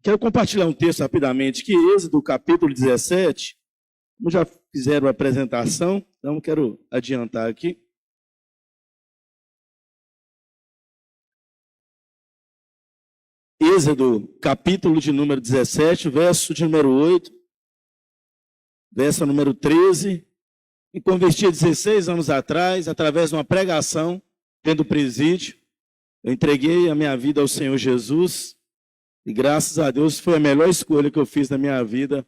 Quero compartilhar um texto rapidamente, que é Êxodo, capítulo 17. Como já fizeram a apresentação, então quero adiantar aqui. Êxodo, capítulo de número 17, verso de número 8, verso número 13. Me converti há 16 anos atrás, através de uma pregação dentro do presídio. Eu entreguei a minha vida ao Senhor Jesus e graças a Deus foi a melhor escolha que eu fiz na minha vida,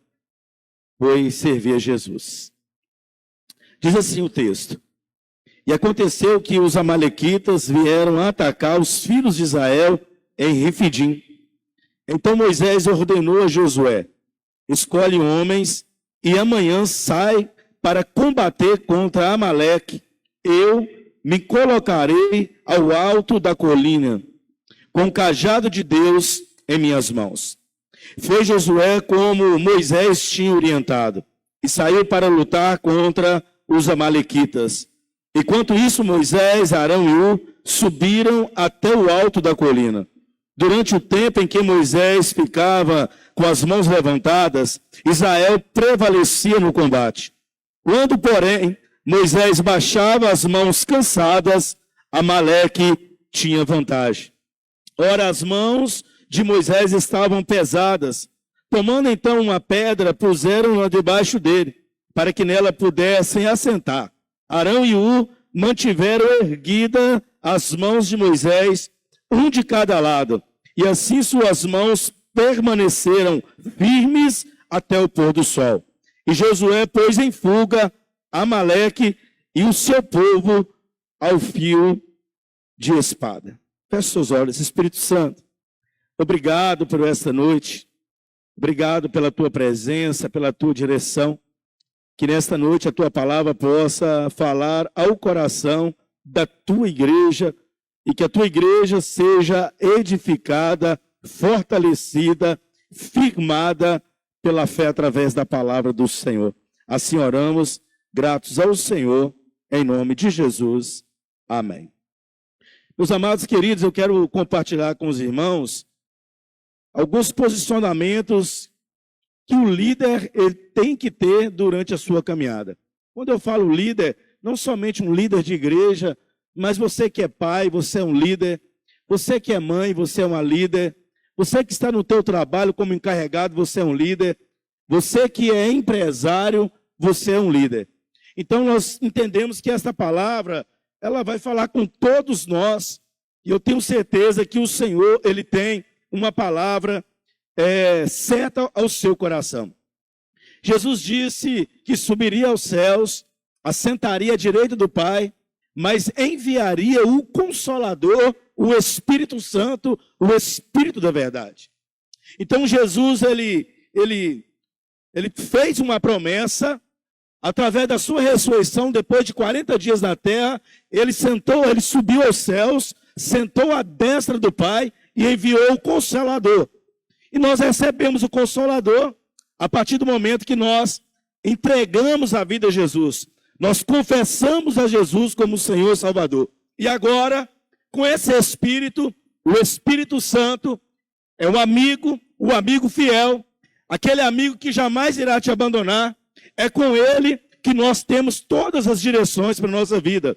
foi servir a Jesus. Diz assim o texto: E aconteceu que os amalequitas vieram atacar os filhos de Israel em Refidim. Então Moisés ordenou a Josué: escolhe homens e amanhã sai para combater contra Amaleque. Eu me colocarei ao alto da colina, com o cajado de Deus em minhas mãos. Fez Josué como Moisés tinha orientado, e saiu para lutar contra os amalequitas. Enquanto isso, Moisés, Arão e Ur subiram até o alto da colina. Durante o tempo em que Moisés ficava com as mãos levantadas, Israel prevalecia no combate. Quando, porém, Moisés baixava as mãos cansadas, Amaleque tinha vantagem. Ora, as mãos de Moisés estavam pesadas. Tomando então uma pedra, puseram-na debaixo dele, para que nela pudessem assentar. Arão e Ur mantiveram erguidas as mãos de Moisés, um de cada lado, e assim suas mãos permaneceram firmes até o pôr do sol. E Josué pôs em fuga Amaleque e o seu povo ao fio de espada. Feche seus olhos. Espírito Santo, obrigado por esta noite. Obrigado pela tua presença, pela tua direção. Que nesta noite a tua palavra possa falar ao coração da tua igreja e que a tua igreja seja edificada, fortalecida, firmada pela fé através da palavra do Senhor. Assim oramos, gratos ao Senhor, em nome de Jesus. Amém. Meus amados queridos, eu quero compartilhar com os irmãos alguns posicionamentos que o líder ele tem que ter durante a sua caminhada. Quando eu falo líder, não somente um líder de igreja, mas você que é pai, você é um líder. Você que é mãe, você é uma líder. Você que está no teu trabalho como encarregado, você é um líder. Você que é empresário, você é um líder. Então nós entendemos que esta palavra, ela vai falar com todos nós. E eu tenho certeza que o Senhor, ele tem uma palavra certa ao seu coração. Jesus disse que subiria aos céus, assentaria à direita do Pai, mas enviaria o Consolador, o Espírito Santo, o Espírito da verdade. Então Jesus, ele fez uma promessa, através da sua ressurreição, depois de 40 dias na terra, ele subiu aos céus, sentou à destra do Pai e enviou o Consolador. E nós recebemos o Consolador a partir do momento que nós entregamos a vida a Jesus. Nós confessamos a Jesus como Senhor e Salvador. E agora, com esse Espírito, o Espírito Santo é o amigo fiel, aquele amigo que jamais irá te abandonar. É com ele que nós temos todas as direções para a nossa vida.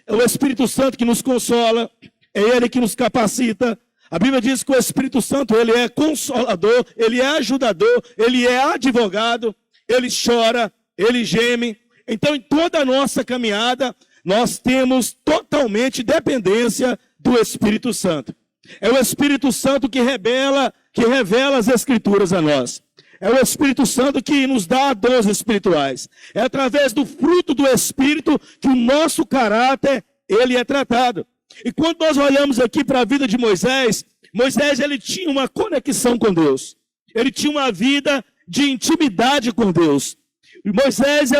É o Espírito Santo que nos consola, é ele que nos capacita. A Bíblia diz que o Espírito Santo, ele é consolador, ele é ajudador, ele é advogado, ele chora, ele geme. Então, em toda a nossa caminhada, nós temos totalmente dependência do Espírito Santo. É o Espírito Santo que revela as Escrituras a nós. É o Espírito Santo que nos dá dons espirituais. É através do fruto do Espírito que o nosso caráter, ele é tratado. E quando nós olhamos aqui para a vida de Moisés, ele tinha uma conexão com Deus. Ele tinha uma vida de intimidade com Deus. E Moisés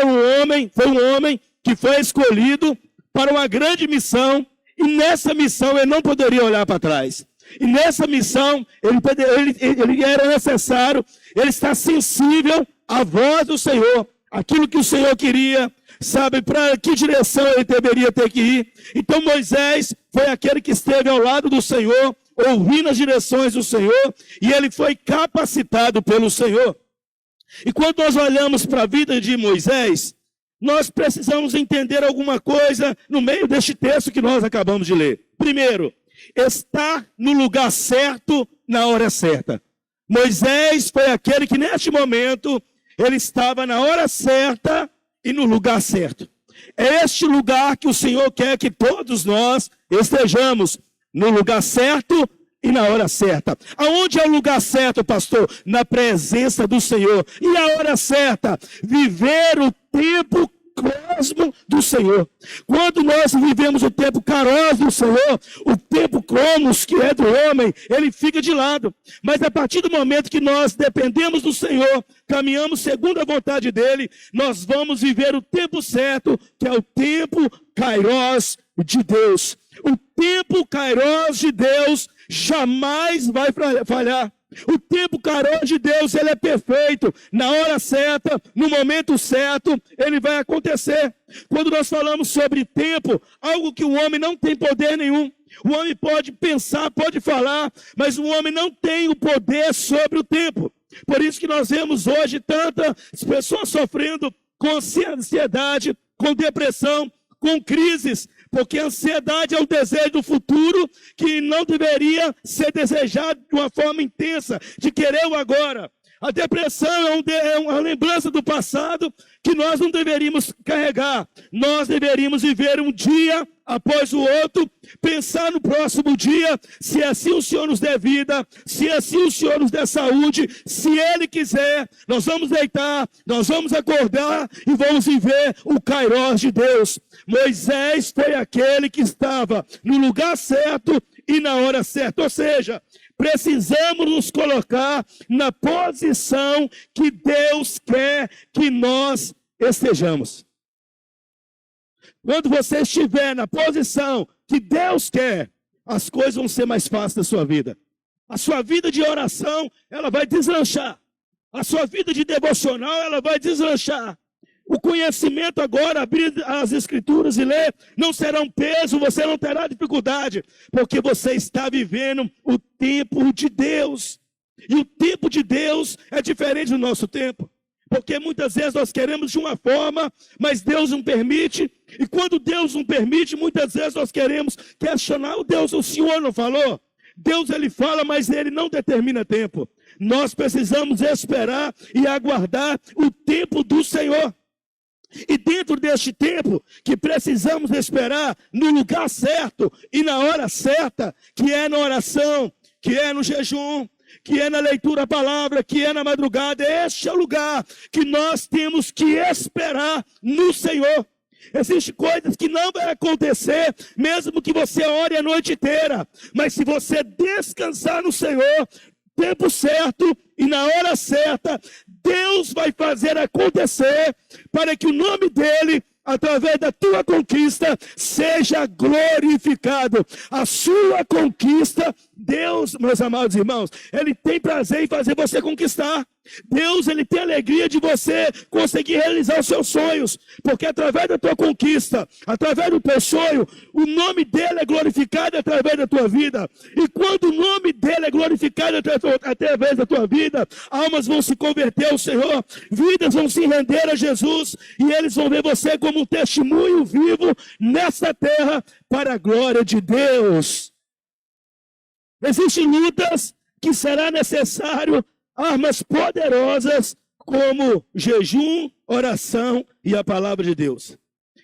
foi um homem que foi escolhido para uma grande missão. E nessa missão ele não poderia olhar para trás. E nessa missão ele era necessário ele estar sensível à voz do Senhor. Aquilo que o Senhor queria, sabe, para que direção ele deveria ter que ir. Então Moisés foi aquele que esteve ao lado do Senhor, ouvindo as direções do Senhor, e ele foi capacitado pelo Senhor. E quando nós olhamos para a vida de Moisés, nós precisamos entender alguma coisa no meio deste texto que nós acabamos de ler. Primeiro, estar no lugar certo, na hora certa. Moisés foi aquele que neste momento, ele estava na hora certa e no lugar certo. É este lugar que o Senhor quer que todos nós estejamos, no lugar certo e na hora certa. Aonde é o lugar certo, pastor? Na presença do Senhor. E a hora certa? Viver o tempo crosmo do Senhor. Quando nós vivemos o tempo caros do Senhor, o tempo cromos, que é do homem, ele fica de lado. Mas a partir do momento que nós dependemos do Senhor, caminhamos segundo a vontade dele, nós vamos viver o tempo certo, que é o tempo kairos de Deus. O tempo kairos de Deus jamais vai falhar. O tempo kairos de Deus, ele é perfeito. Na hora certa, no momento certo, ele vai acontecer. Quando nós falamos sobre tempo, algo que o homem não tem poder nenhum. O homem pode pensar, pode falar, mas o homem não tem o poder sobre o tempo. Por isso que nós vemos hoje tantas pessoas sofrendo com ansiedade, com depressão, com crises, porque a ansiedade é o desejo do futuro que não deveria ser desejado de uma forma intensa, de querer o agora. A depressão é uma lembrança do passado que nós não deveríamos carregar. Nós deveríamos viver um dia após o outro, pensar no próximo dia, se assim o Senhor nos der vida, se assim o Senhor nos der saúde, se Ele quiser, nós vamos deitar, nós vamos acordar e vamos viver o kairos de Deus. Moisés foi aquele que estava no lugar certo e na hora certa, ou seja, precisamos nos colocar na posição que Deus quer que nós estejamos. Quando você estiver na posição que Deus quer, as coisas vão ser mais fáceis da sua vida. A sua vida de oração, ela vai deslanchar. A sua vida de devocional, ela vai deslanchar. O conhecimento agora, abrir as escrituras e ler, não será um peso, você não terá dificuldade, porque você está vivendo o tempo de Deus. E o tempo de Deus é diferente do nosso tempo. Porque muitas vezes nós queremos de uma forma, mas Deus não permite. E quando Deus não permite, muitas vezes nós queremos questionar o Deus. O Senhor não falou? Deus, ele fala, mas ele não determina tempo. Nós precisamos esperar e aguardar o tempo do Senhor. E dentro deste tempo que precisamos esperar no lugar certo e na hora certa, que é na oração, que é no jejum, que é na leitura da palavra, que é na madrugada, este é o lugar que nós temos que esperar no Senhor. Existem coisas que não vai acontecer, mesmo que você ore a noite inteira, mas se você descansar no Senhor, tempo certo e na hora certa, Deus vai fazer acontecer para que o nome dele, através da tua conquista, seja glorificado. A sua conquista, Deus, meus amados irmãos, ele tem prazer em fazer você conquistar. Deus, ele tem alegria de você conseguir realizar os seus sonhos, porque através da tua conquista, através do teu sonho, o nome dele é glorificado através da tua vida. E quando o nome dele é glorificado através da tua vida, almas vão se converter ao Senhor, vidas vão se render a Jesus, e eles vão ver você como um testemunho vivo nessa terra para a glória de Deus. Existem lutas que será necessário armas poderosas como jejum, oração e a palavra de Deus.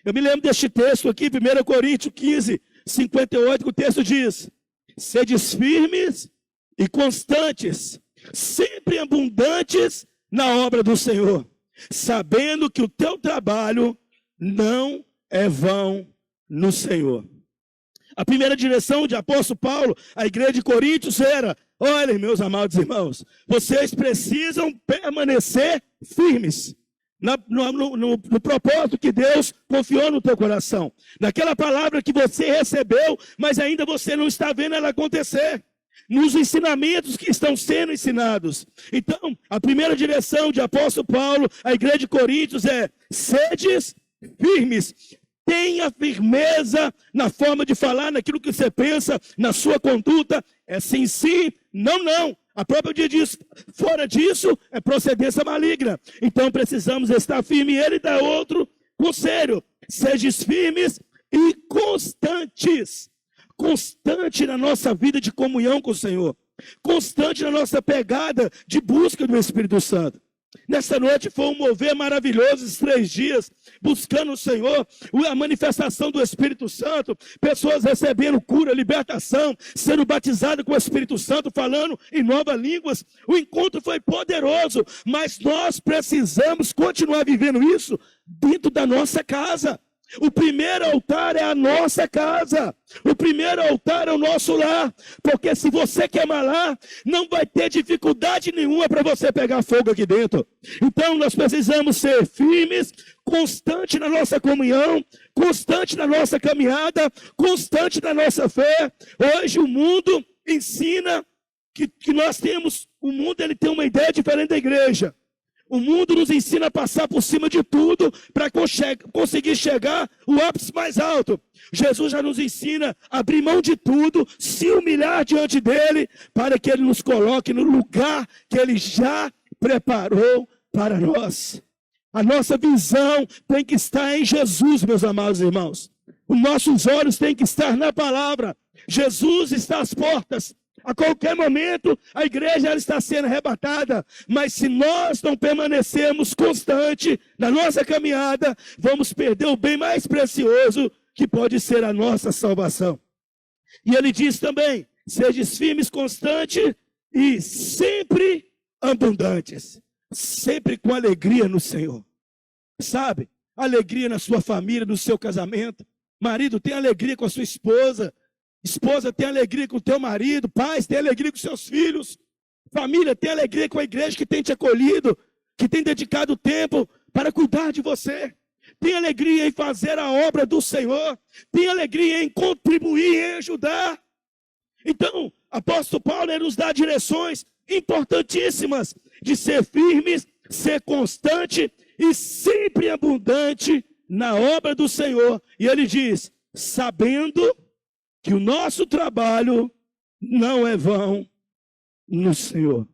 Eu me lembro deste texto aqui, 1 Coríntios 15, 58, que o texto diz: sedes firmes e constantes, sempre abundantes na obra do Senhor, sabendo que o teu trabalho não é vão no Senhor. A primeira direção de apóstolo Paulo à igreja de Coríntios era: olhem, meus amados irmãos, vocês precisam permanecer firmes no propósito que Deus confiou no teu coração, naquela palavra que você recebeu, mas ainda você não está vendo ela acontecer, nos ensinamentos que estão sendo ensinados. Então, a primeira direção de apóstolo Paulo à igreja de Coríntios é: sedes firmes. Tenha firmeza na forma de falar, naquilo que você pensa, na sua conduta, É sim, sim, não, não. A própria Bíblia diz, fora disso, é procedência maligna. Então precisamos estar firme. E ele dá outro conselho. Sejam firmes e constantes. Constante na nossa vida de comunhão com o Senhor. Constante na nossa pegada de busca do Espírito Santo. Nessa noite foi um mover maravilhoso, esses 3 dias, buscando o Senhor, a manifestação do Espírito Santo, pessoas recebendo cura, libertação, sendo batizadas com o Espírito Santo, falando em novas línguas. O encontro foi poderoso, mas nós precisamos continuar vivendo isso dentro da nossa casa. O primeiro altar é a nossa casa. O primeiro altar é o nosso lar. Porque se você queimar lá, não vai ter dificuldade nenhuma para você pegar fogo aqui dentro. Então nós precisamos ser firmes, constante na nossa comunhão, constante na nossa caminhada, constante na nossa fé. Hoje o mundo ensina que nós temos, o mundo ele tem uma ideia diferente da igreja. O mundo nos ensina a passar por cima de tudo para conseguir chegar o ápice mais alto. Jesus já nos ensina a abrir mão de tudo, se humilhar diante dele, para que ele nos coloque no lugar que ele já preparou para nós. A nossa visão tem que estar em Jesus, meus amados irmãos. Os nossos olhos têm que estar na palavra. Jesus está às portas. A qualquer momento, a igreja ela está sendo arrebatada. Mas se nós não permanecermos constantes na nossa caminhada, vamos perder o bem mais precioso, que pode ser a nossa salvação. E ele diz também, sejam firmes, constantes e sempre abundantes. Sempre com alegria no Senhor. Sabe? Alegria na sua família, no seu casamento. Marido, tem alegria com a sua esposa. Esposa, tem alegria com o teu marido. Pais, tem alegria com seus filhos. Família, tem alegria com a igreja que tem te acolhido, que tem dedicado tempo para cuidar de você. Tem alegria em fazer a obra do Senhor. Tem alegria em contribuir, em ajudar. Então, apóstolo Paulo nos dá direções importantíssimas de ser firmes, ser constante e sempre abundante na obra do Senhor. E ele diz, sabendo que o nosso trabalho não é vão no Senhor.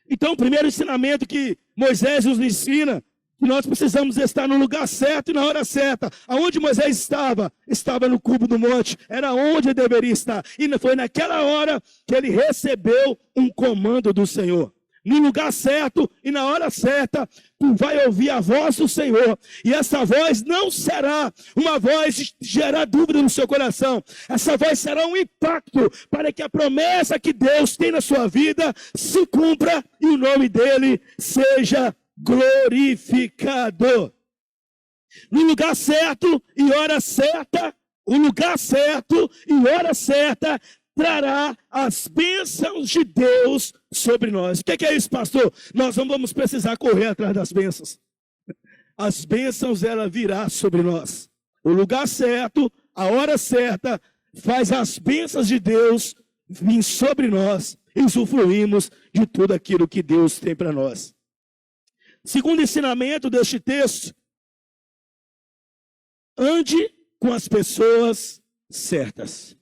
Então, o primeiro ensinamento que Moisés nos ensina, que nós precisamos estar no lugar certo e na hora certa. Aonde Moisés estava? Estava no cubo do monte. Era onde ele deveria estar. E foi naquela hora que ele recebeu um comando do Senhor. No lugar certo e na hora certa, tu vai ouvir a voz do Senhor. E essa voz não será uma voz de gerar dúvida no seu coração. Essa voz será um impacto para que a promessa que Deus tem na sua vida se cumpra e o nome dele seja glorificado. No lugar certo e hora certa, o lugar certo e hora certa trará as bênçãos de Deus sobre nós. O que é isso, pastor? Nós não vamos precisar correr atrás das bênçãos. As bênçãos, ela virá sobre nós. O lugar certo, a hora certa, faz as bênçãos de Deus vir sobre nós e usufruímos de tudo aquilo que Deus tem para nós. Segundo ensinamento deste texto, ande com as pessoas certas.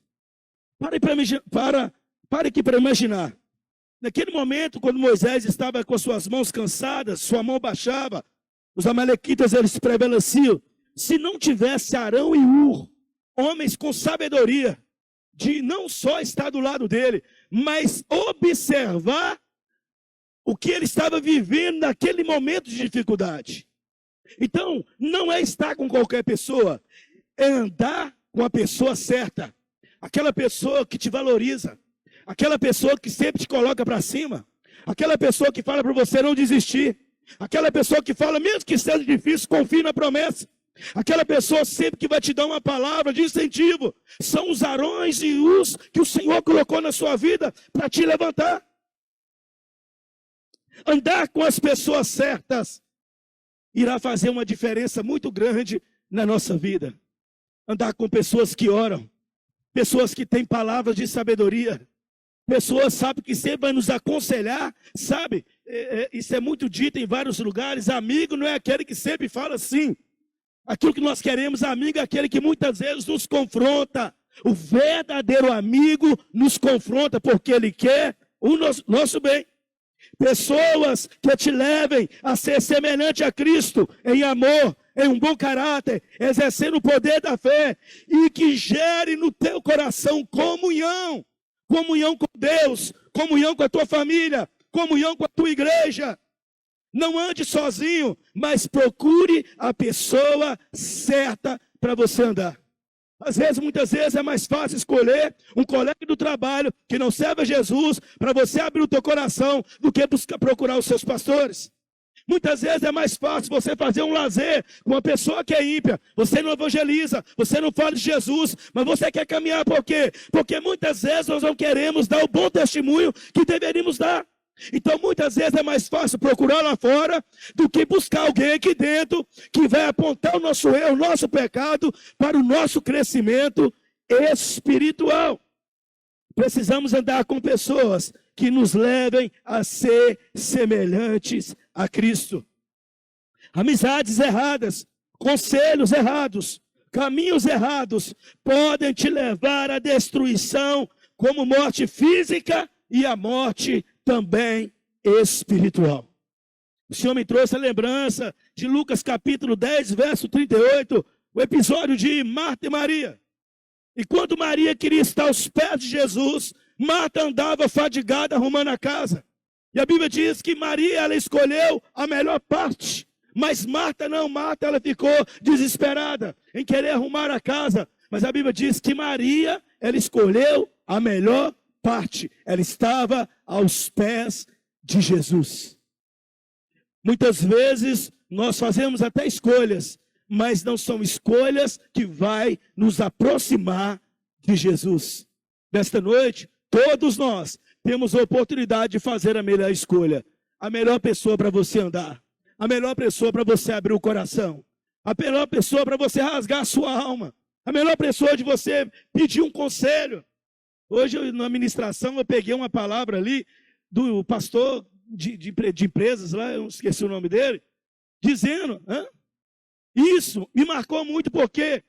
Pare aqui para imaginar. Naquele momento, quando Moisés estava com as suas mãos cansadas, sua mão baixava, os amalequitas eles se prevaleciam. Se não tivesse Arão e Ur, homens com sabedoria, de não só estar do lado dele, mas observar o que ele estava vivendo naquele momento de dificuldade. Então, não é estar com qualquer pessoa, é andar com a pessoa certa. Aquela pessoa que te valoriza, aquela pessoa que sempre te coloca para cima, aquela pessoa que fala para você não desistir, aquela pessoa que fala, mesmo que seja difícil, confie na promessa, aquela pessoa sempre que vai te dar uma palavra de incentivo, são os Arões e os que o Senhor colocou na sua vida para te levantar. Andar com as pessoas certas irá fazer uma diferença muito grande na nossa vida. Andar com pessoas que oram, pessoas que têm palavras de sabedoria, pessoas, sabe, que sempre vai nos aconselhar, sabe? Isso é muito dito em vários lugares. Amigo não é aquele que sempre fala assim. Aquilo que nós queremos, amigo, é aquele que muitas vezes nos confronta, O verdadeiro amigo nos confronta porque ele quer o nosso bem. Pessoas que te levem a ser semelhante a Cristo em amor, em um bom caráter, exercendo o poder da fé e que gere no teu coração comunhão. Comunhão com Deus, comunhão com a tua família, comunhão com a tua igreja. Não ande sozinho, mas procure a pessoa certa para você andar. Muitas vezes é mais fácil escolher um colega do trabalho que não serve a Jesus para você abrir o teu coração do que procurar os seus pastores. Muitas vezes é mais fácil você fazer um lazer com uma pessoa que é ímpia. Você não evangeliza, você não fala de Jesus, mas você quer caminhar por quê? Porque muitas vezes nós não queremos dar o bom testemunho que deveríamos dar. Então muitas vezes é mais fácil procurar lá fora do que buscar alguém aqui dentro que vai apontar o nosso erro, o nosso pecado para o nosso crescimento espiritual. Precisamos andar com pessoas que nos levem a ser semelhantes a Cristo. Amizades erradas, conselhos errados, caminhos errados podem te levar à destruição, como morte física e a morte também espiritual. O Senhor me trouxe a lembrança de Lucas capítulo 10, verso 38, o episódio de Marta e Maria. E quando Maria queria estar aos pés de Jesus, Marta andava fadigada arrumando a casa. E a Bíblia diz que Maria, ela escolheu a melhor parte. Mas Marta não, Marta ela ficou desesperada em querer arrumar a casa. Mas a Bíblia diz que Maria, ela escolheu a melhor parte. Ela estava aos pés de Jesus. Muitas vezes nós fazemos até escolhas, mas não são escolhas que vai nos aproximar de Jesus. Nesta noite, todos nós temos a oportunidade de fazer a melhor escolha. A melhor pessoa para você andar. A melhor pessoa para você abrir o coração. A melhor pessoa para você rasgar a sua alma. A melhor pessoa de você pedir um conselho. Hoje, na administração, eu peguei uma palavra ali do pastor de empresas lá, eu esqueci o nome dele, dizendo, isso me marcou muito porque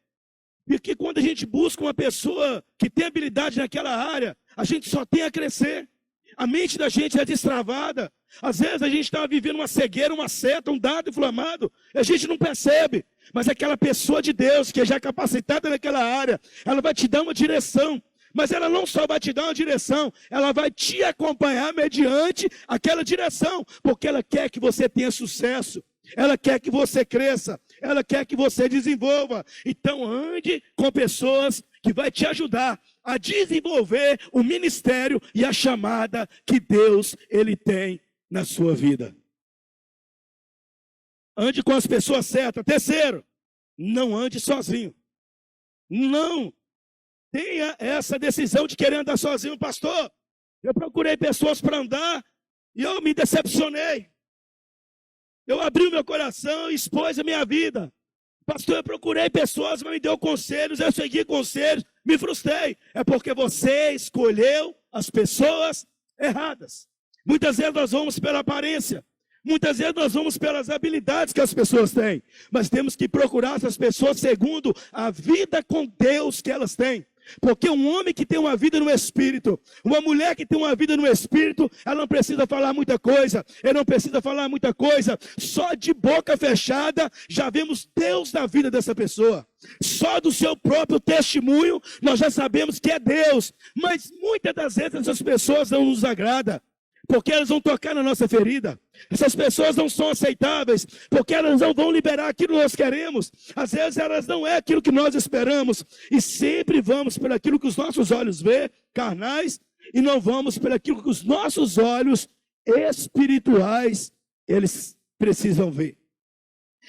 quando a gente busca uma pessoa que tem habilidade naquela área, a gente só tem a crescer. A mente da gente é destravada. Às vezes a gente está vivendo uma cegueira, uma seta, um dado inflamado, e a gente não percebe. Mas aquela pessoa de Deus que é já capacitada naquela área, ela vai te dar uma direção. Mas ela não só vai te dar uma direção, ela vai te acompanhar mediante aquela direção, porque ela quer que você tenha sucesso, ela quer que você cresça, ela quer que você desenvolva. Então ande com pessoas que vai te ajudar a desenvolver o ministério e a chamada que Deus ele tem na sua vida. Ande com as pessoas certas. Terceiro, não ande sozinho. Não tenha essa decisão de querer andar sozinho, pastor. Eu procurei pessoas para andar e eu me decepcionei. Eu abri o meu coração e expus a minha vida. Pastor, eu procurei pessoas, mas me deu conselhos, eu segui conselhos, me frustrei. É porque você escolheu as pessoas erradas. Muitas vezes nós vamos pela aparência. Muitas vezes nós vamos pelas habilidades que as pessoas têm. Mas temos que procurar essas pessoas segundo a vida com Deus que elas têm. Porque um homem que tem uma vida no Espírito, uma mulher que tem uma vida no Espírito, ela não precisa falar muita coisa, ele não precisa falar muita coisa, só de boca fechada já vemos Deus na vida dessa pessoa. Só do seu próprio testemunho nós já sabemos que é Deus. Mas muitas das vezes essas pessoas não nos agradam, porque elas vão tocar na nossa ferida. Essas pessoas não são aceitáveis, porque elas não vão liberar aquilo que nós queremos. Às vezes elas não é aquilo que nós esperamos. E sempre vamos por aquilo que os nossos olhos vê, carnais, e não vamos por aquilo que os nossos olhos espirituais, eles precisam ver.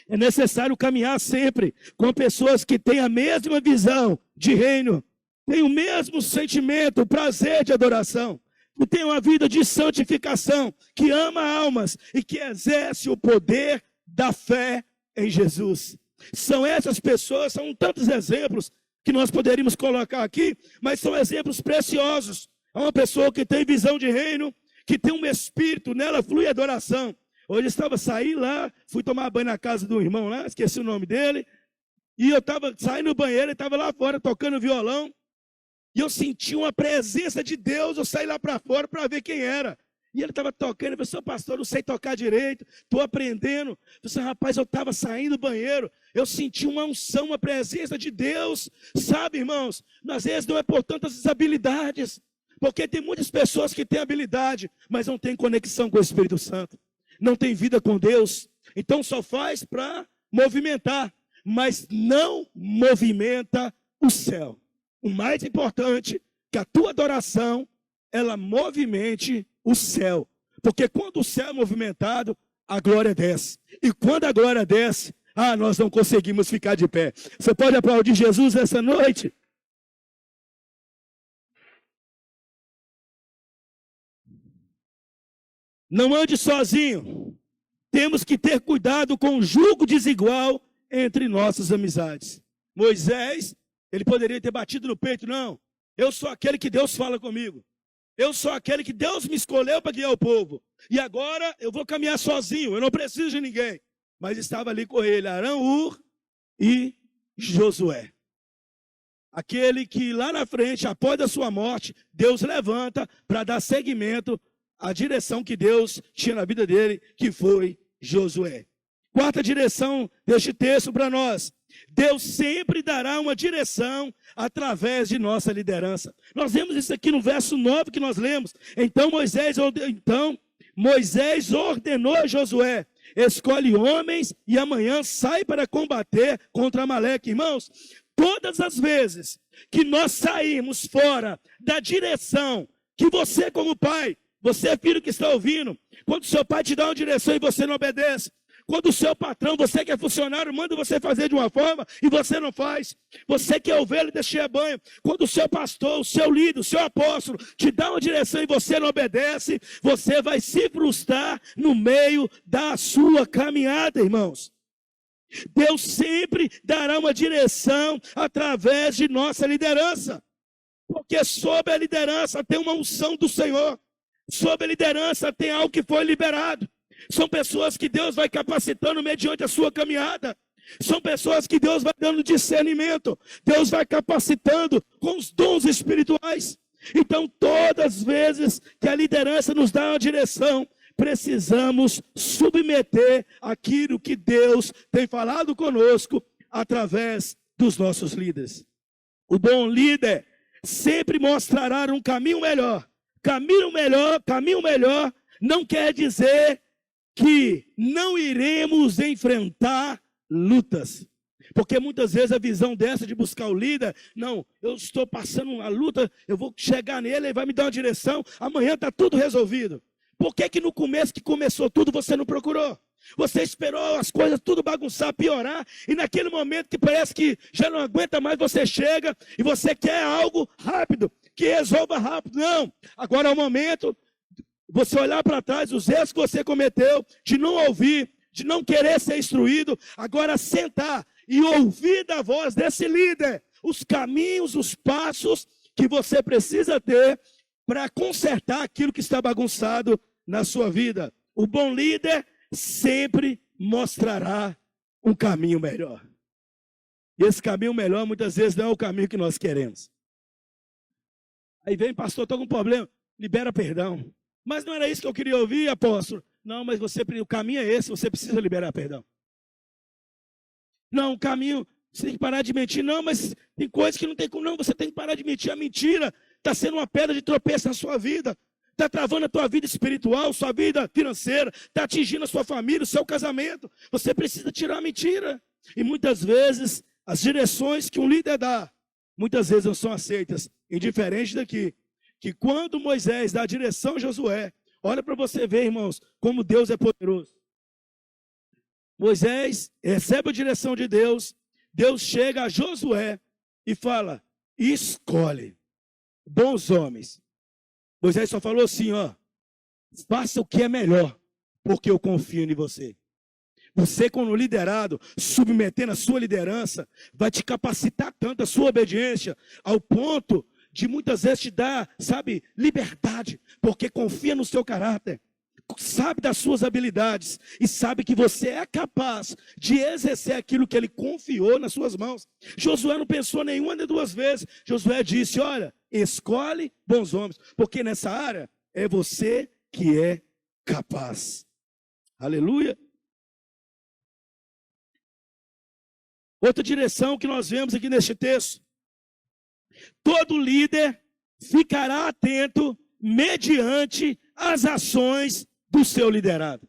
É necessário caminhar sempre com pessoas que têm a mesma visão de reino, têm o mesmo sentimento, o prazer de adoração, que tem uma vida de santificação, que ama almas e que exerce o poder da fé em Jesus. São essas pessoas, são tantos exemplos que nós poderíamos colocar aqui, mas são exemplos preciosos. É uma pessoa que tem visão de reino, que tem um espírito, nela flui adoração. Hoje eu saindo lá, fui tomar banho na casa do irmão lá, esqueci o nome dele, e eu estava saindo do banheiro, ele estava lá fora tocando violão, E eu senti uma presença de Deus, eu saí lá para fora para ver quem era. E ele estava tocando, eu falei, seu pastor, não sei tocar direito, estou aprendendo. Eu falei, rapaz, eu estava saindo do banheiro, eu senti uma unção, uma presença de Deus. Sabe, irmãos, às vezes não é por tantas habilidades, porque tem muitas pessoas que têm habilidade, mas não têm conexão com o Espírito Santo, não tem vida com Deus, então só faz para movimentar, mas não movimenta o céu. O mais importante é que a tua adoração, ela movimente o céu, porque quando o céu é movimentado, a glória desce, e quando a glória desce, nós não conseguimos ficar de pé. Você pode aplaudir Jesus essa noite? Não ande sozinho, temos que ter cuidado com o jugo desigual entre nossas amizades. Moisés, ele poderia ter batido no peito, não, eu sou aquele que Deus fala comigo. Eu sou aquele que Deus me escolheu para guiar o povo. E agora eu vou caminhar sozinho, eu não preciso de ninguém. Mas estava ali com ele Arão, Ur e Josué. Aquele que lá na frente, após a sua morte, Deus levanta para dar seguimento à direção que Deus tinha na vida dele, que foi Josué. Quarta direção deste texto para nós. Deus sempre dará uma direção através de nossa liderança. Nós vemos isso aqui no verso 9 que nós lemos. Então Moisés ordenou a Josué, escolhe homens e amanhã sai para combater contra Amaleque. Irmãos, todas as vezes que nós saímos fora da direção que você como pai, você filho que está ouvindo, quando seu pai te dá uma direção e você não obedece, quando o seu patrão, você que é funcionário, manda você fazer de uma forma e você não faz. Você que é ovelha e deixa rebanho. Quando o seu pastor, o seu líder, o seu apóstolo te dá uma direção e você não obedece, você vai se frustrar no meio da sua caminhada, irmãos. Deus sempre dará uma direção através de nossa liderança. Porque sob a liderança tem uma unção do Senhor. Sob a liderança tem algo que foi liberado. São pessoas que Deus vai capacitando mediante a sua caminhada. São pessoas que Deus vai dando discernimento. Deus vai capacitando com os dons espirituais. Então, todas as vezes que a liderança nos dá uma direção, precisamos submeter aquilo que Deus tem falado conosco através dos nossos líderes. O bom líder sempre mostrará um caminho melhor. Caminho melhor não quer dizer que não iremos enfrentar lutas. Porque muitas vezes a visão dessa de buscar o líder, não, eu estou passando uma luta, eu vou chegar nele, ele vai me dar uma direção, amanhã está tudo resolvido. Por que no começo que começou tudo você não procurou? Você esperou as coisas tudo bagunçar, piorar, e naquele momento que parece que já não aguenta mais, você chega e você quer algo rápido, que resolva rápido. Não, agora é o momento você olhar para trás, os erros que você cometeu, de não ouvir, de não querer ser instruído, agora sentar e ouvir da voz desse líder, os caminhos, os passos que você precisa ter para consertar aquilo que está bagunçado na sua vida. O bom líder sempre mostrará um caminho melhor. E esse caminho melhor muitas vezes não é o caminho que nós queremos. Aí vem, pastor, estou com um problema, libera perdão. Mas não era isso que eu queria ouvir, apóstolo. Não, mas o caminho é esse, você precisa liberar perdão. Não, o caminho, você tem que parar de mentir. Não, mas tem coisas que não tem como. Não, você tem que parar de mentir. A mentira está sendo uma pedra de tropeço na sua vida. Está travando a tua vida espiritual, sua vida financeira. Está atingindo a sua família, o seu casamento. Você precisa tirar a mentira. E muitas vezes, as direções que um líder dá, muitas vezes não são aceitas. Indiferente daqui, que quando Moisés dá a direção a Josué, olha para você ver, irmãos, como Deus é poderoso. Moisés recebe a direção de Deus, Deus chega a Josué e fala, escolhe bons homens. Moisés só falou assim, faça o que é melhor, porque eu confio em você. Você, quando liderado, submetendo a sua liderança, vai te capacitar tanto a sua obediência, ao ponto de muitas vezes te dar, liberdade, porque confia no seu caráter, sabe das suas habilidades e sabe que você é capaz de exercer aquilo que ele confiou nas suas mãos. Josué não pensou nenhuma nem duas vezes. Josué disse, olha, escolhe bons homens, porque nessa área é você que é capaz. Aleluia. Outra direção que nós vemos aqui neste texto. Todo líder ficará atento mediante as ações do seu liderado.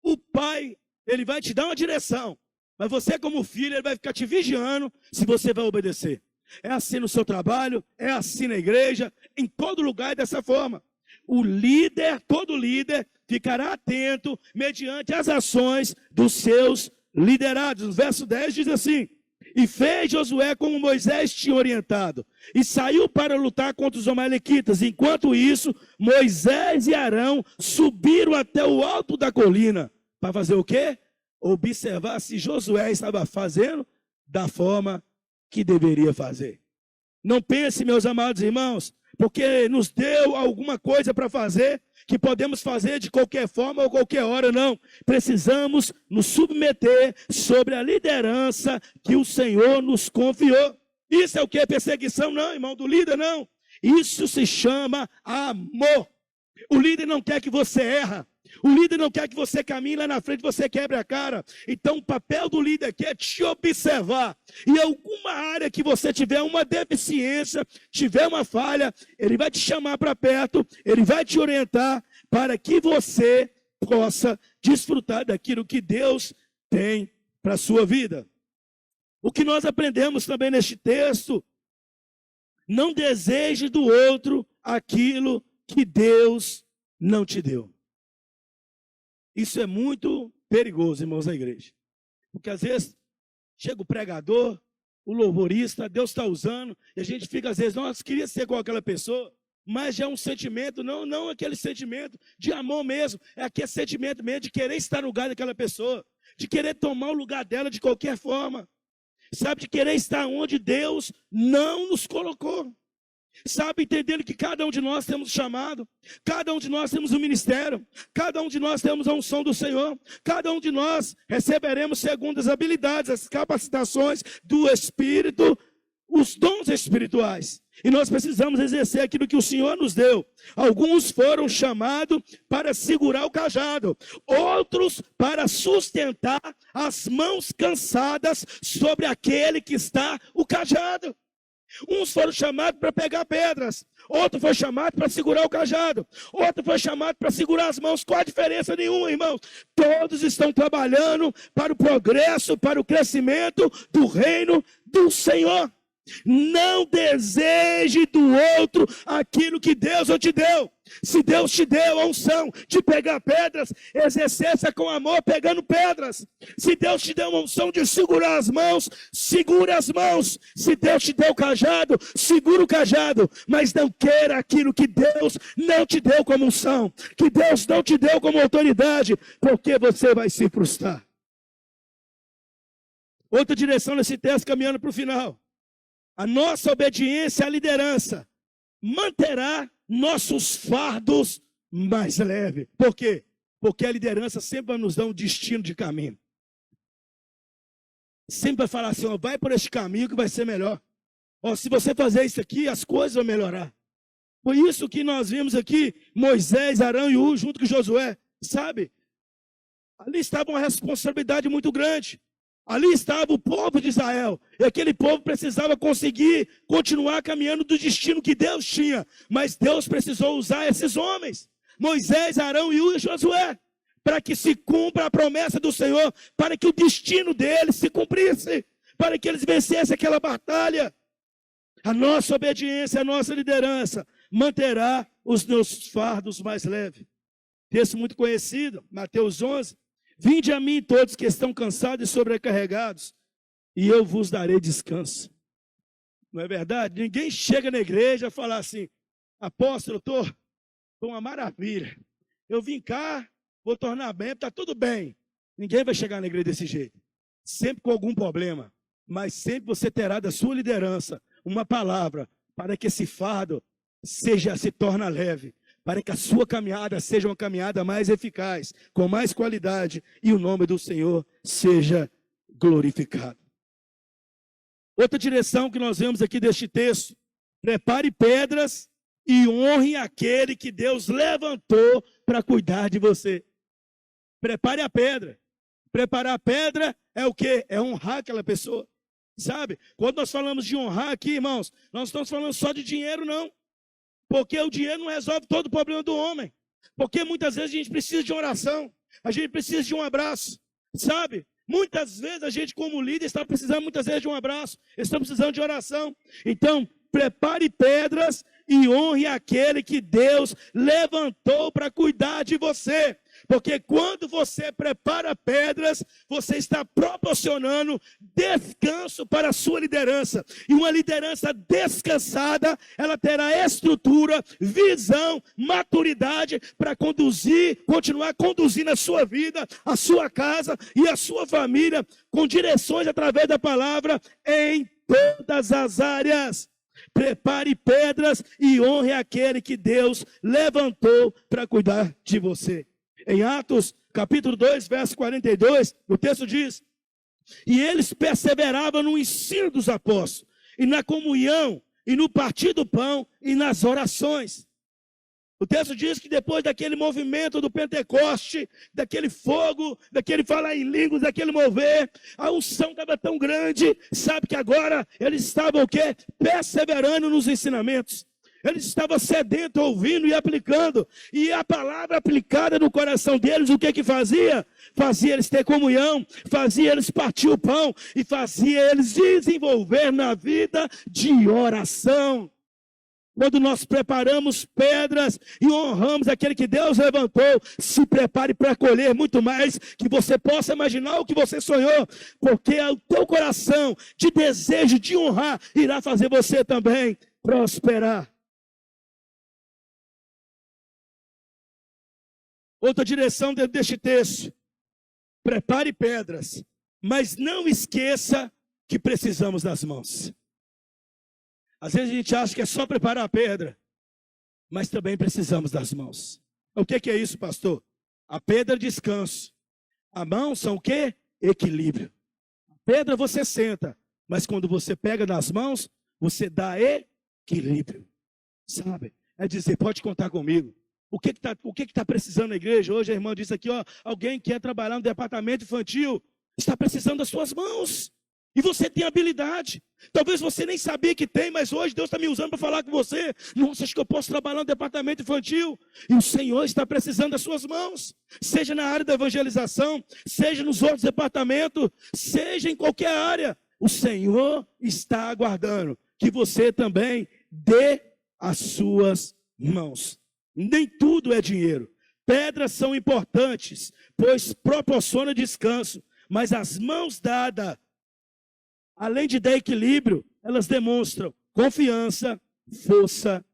O pai, ele vai te dar uma direção, mas você como filho, ele vai ficar te vigiando se você vai obedecer. É assim no seu trabalho, é assim na igreja, em todo lugar é dessa forma. O líder, todo líder, ficará atento mediante as ações dos seus liderados. No verso 10 diz assim: e fez Josué como Moisés tinha orientado, e saiu para lutar contra os amalequitas. Enquanto isso, Moisés e Arão subiram até o alto da colina. Para fazer o quê? Observar se Josué estava fazendo da forma que deveria fazer. Não pense, meus amados irmãos, porque nos deu alguma coisa para fazer, que podemos fazer de qualquer forma ou qualquer hora, não. Precisamos nos submeter sobre a liderança que o Senhor nos confiou. Isso é o que? Perseguição? Não, irmão, do líder não. Isso se chama amor. O líder não quer que você erra. O líder não quer que você caminhe lá na frente, você quebre a cara. Então o papel do líder aqui é te observar. E em alguma área que você tiver uma deficiência, tiver uma falha, ele vai te chamar para perto, ele vai te orientar para que você possa desfrutar daquilo que Deus tem para a sua vida. O que nós aprendemos também neste texto: não deseje do outro aquilo que Deus não te deu. Isso é muito perigoso, irmãos da igreja. Porque às vezes chega o pregador, o louvorista, Deus está usando, e a gente fica às vezes, nossa, queria ser igual aquela pessoa, mas já é um sentimento, não aquele sentimento de amor mesmo, é aquele sentimento mesmo de querer estar no lugar daquela pessoa, de querer tomar o lugar dela de qualquer forma, sabe, de querer estar onde Deus não nos colocou. Sabe, entendendo que cada um de nós temos um chamado, cada um de nós temos um ministério, cada um de nós temos a unção do Senhor, cada um de nós receberemos segundo as habilidades, as capacitações do Espírito, os dons espirituais. E nós precisamos exercer aquilo que o Senhor nos deu. Alguns foram chamados para segurar o cajado, outros para sustentar as mãos cansadas sobre aquele que está o cajado. Uns foram chamados para pegar pedras, outro foi chamado para segurar o cajado, outro foi chamado para segurar as mãos. Qual a diferença nenhuma, irmãos? Todos estão trabalhando para o progresso, para o crescimento do reino do Senhor. Não deseje do outro aquilo que Deus não te deu. Se Deus te deu a unção de pegar pedras, exerça com amor pegando pedras. Se Deus te deu a unção de segurar as mãos, segura as mãos. Se Deus te deu o cajado, segura o cajado. Mas não queira aquilo que Deus não te deu como unção, que Deus não te deu como autoridade, porque você vai se frustrar. Outra direção nesse texto, caminhando para o final. A nossa obediência à liderança manterá nossos fardos mais leves. Por quê? Porque a liderança sempre vai nos dar um destino de caminho. Sempre vai falar assim, ó, vai por este caminho que vai ser melhor. Ó, se você fazer isso aqui, as coisas vão melhorar. Por isso que nós vimos aqui Moisés, Arão e Ur junto com Josué. Sabe? Ali estava uma responsabilidade muito grande. Ali estava o povo de Israel, e aquele povo precisava conseguir continuar caminhando do destino que Deus tinha, mas Deus precisou usar esses homens, Moisés, Arão e Josué, para que se cumpra a promessa do Senhor, para que o destino deles se cumprisse, para que eles vencessem aquela batalha. A nossa obediência, a nossa liderança, manterá os nossos fardos mais leves. Texto muito conhecido, Mateus 11. Vinde a mim todos que estão cansados e sobrecarregados, e eu vos darei descanso. Não é verdade? Ninguém chega na igreja e fala assim, apóstolo, estou uma maravilha. Eu vim cá, vou tornar bem, está tudo bem. Ninguém vai chegar na igreja desse jeito. Sempre com algum problema. Mas sempre você terá da sua liderança uma palavra para que esse fardo se torne leve. Para que a sua caminhada seja uma caminhada mais eficaz, com mais qualidade, e o nome do Senhor seja glorificado. Outra direção que nós vemos aqui deste texto, Prepare pedras e honre aquele que Deus levantou para cuidar de você. Prepare a pedra. Preparar a pedra é o quê? É honrar aquela pessoa. Sabe? Quando nós falamos de honrar aqui, irmãos, nós não estamos falando só de dinheiro, não. Porque o dinheiro não resolve todo o problema do homem. Porque muitas vezes a gente precisa de oração. A gente precisa de um abraço. Sabe? Muitas vezes a gente, como líder, está precisando muitas vezes de um abraço. Estamos precisando de oração. Então, prepare pedras e honre aquele que Deus levantou para cuidar de você. Porque quando você prepara pedras, você está proporcionando descanso para a sua liderança. E uma liderança descansada, ela terá estrutura, visão, maturidade para conduzir, continuar conduzindo a sua vida, a sua casa e a sua família com direções através da palavra em todas as áreas. Prepare pedras e honre aquele que Deus levantou para cuidar de você. Em Atos, capítulo 2, verso 42, o texto diz: e eles perseveravam no ensino dos apóstolos, e na comunhão, e no partir do pão, e nas orações. O texto diz que depois daquele movimento do Pentecoste, daquele fogo, daquele falar em línguas, daquele mover, a unção estava tão grande, sabe que agora eles estavam o quê? Perseverando nos ensinamentos. Eles estavam sedentos, ouvindo e aplicando. E a palavra aplicada no coração deles, o que que fazia? Fazia eles ter comunhão, fazia eles partir o pão e fazia eles desenvolver na vida de oração. Quando nós preparamos pedras e honramos aquele que Deus levantou, se prepare para colher muito mais que você possa imaginar o que você sonhou, porque o teu coração de desejo de honrar irá fazer você também prosperar. Outra direção deste texto: prepare pedras, mas não esqueça que precisamos das mãos. Às vezes a gente acha que é só preparar a pedra, mas também precisamos das mãos. O que é isso, pastor? A pedra é descanso. A mão são o quê? Equilíbrio. A pedra você senta, mas quando você pega nas mãos, você dá equilíbrio. Sabe? É dizer, pode contar comigo. O que está precisando na igreja? Hoje a irmã disse aqui, ó, alguém quer trabalhar no departamento infantil, está precisando das suas mãos. E você tem habilidade. Talvez você nem sabia que tem, mas hoje Deus está me usando para falar com você. Nossa, acho que eu posso trabalhar no departamento infantil. E o Senhor está precisando das suas mãos. Seja na área da evangelização, seja nos outros departamentos, seja em qualquer área. O Senhor está aguardando que você também dê as suas mãos. Nem tudo é dinheiro. Pedras são importantes, pois proporcionam descanso. Mas as mãos dadas, além de dar equilíbrio, elas demonstram confiança, força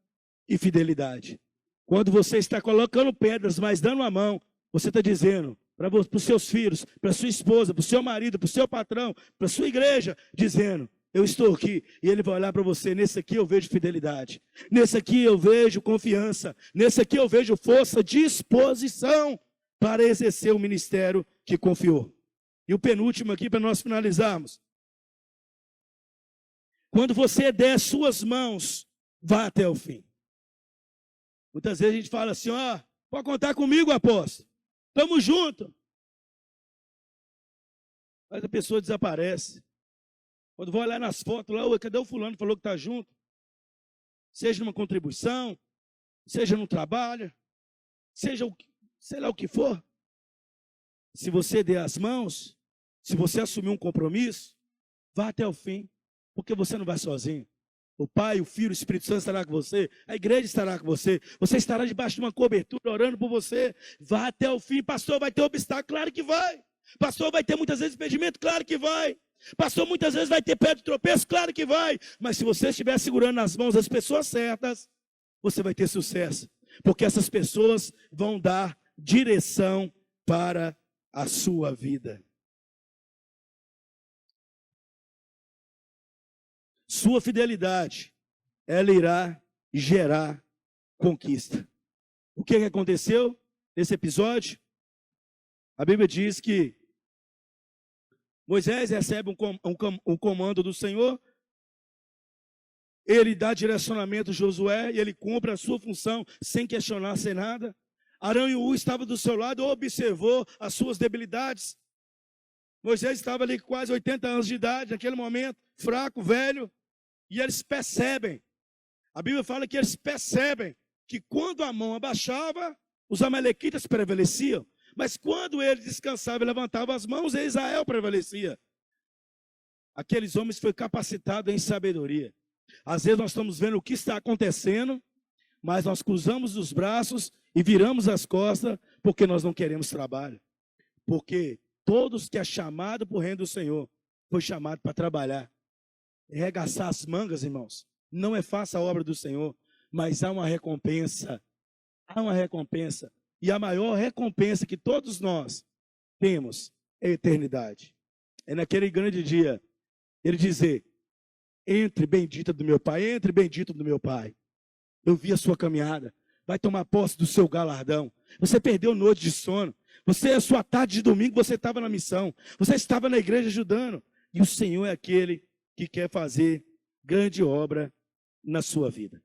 e fidelidade. Quando você está colocando pedras, mas dando a mão, você está dizendo para os seus filhos, para sua esposa, para o seu marido, para o seu patrão, para a sua igreja, dizendo: eu estou aqui. E ele vai olhar para você: nesse aqui eu vejo fidelidade, nesse aqui eu vejo confiança, nesse aqui eu vejo força, disposição para exercer o ministério que confiou. E o penúltimo aqui, para nós finalizarmos: quando você der suas mãos, vá até o fim. Muitas vezes a gente fala assim: ó, pode contar comigo, apóstolo, estamos juntos. Mas a pessoa desaparece. Quando vai olhar nas fotos lá, cadê o fulano que falou que está junto? Seja numa contribuição, seja no trabalho, seja sei lá o que for. Se você der as mãos, se você assumir um compromisso, vá até o fim, porque você não vai sozinho. O Pai, o Filho, o Espírito Santo estará com você, a igreja estará com você, você estará debaixo de uma cobertura orando por você. Vá até o fim. Pastor, vai ter obstáculo? Claro que vai. Pastor, vai ter muitas vezes impedimento? Claro que vai. Pastor, muitas vezes vai ter pedra de tropeço? Claro que vai. Mas se você estiver segurando nas mãos das pessoas certas, você vai ter sucesso. Porque essas pessoas vão dar direção para a sua vida. Sua fidelidade, ela irá gerar conquista. O que aconteceu nesse episódio? A Bíblia diz que Moisés recebe um comando do Senhor ele dá direcionamento a Josué e ele cumpre a sua função sem questionar, sem nada. Arão e Ur estavam do seu lado, observou as suas debilidades. Moisés estava ali com quase 80 anos de idade, naquele momento, fraco, velho, e eles percebem, a Bíblia fala que eles percebem que quando a mão abaixava, os amalequitas prevaleciam, mas quando ele descansava e levantava as mãos, Israel prevalecia. Aqueles homens foram capacitados em sabedoria. Às vezes nós estamos vendo o que está acontecendo, mas nós cruzamos os braços e viramos as costas porque nós não queremos trabalho. Porque todos que é chamado para o reino do Senhor, foi chamado para trabalhar. Arregaçar as mangas, irmãos. Não é fácil a obra do Senhor, mas há uma recompensa. Há uma recompensa. E a maior recompensa que todos nós temos é a eternidade. É naquele grande dia, ele dizer, entre bendita do meu Pai, entre bendito do meu Pai. Eu vi a sua caminhada, vai tomar posse do seu galardão. Você perdeu noite de sono. Você, a sua tarde de domingo, você estava na missão. Você estava na igreja ajudando. E o Senhor é aquele que quer fazer grande obra na sua vida.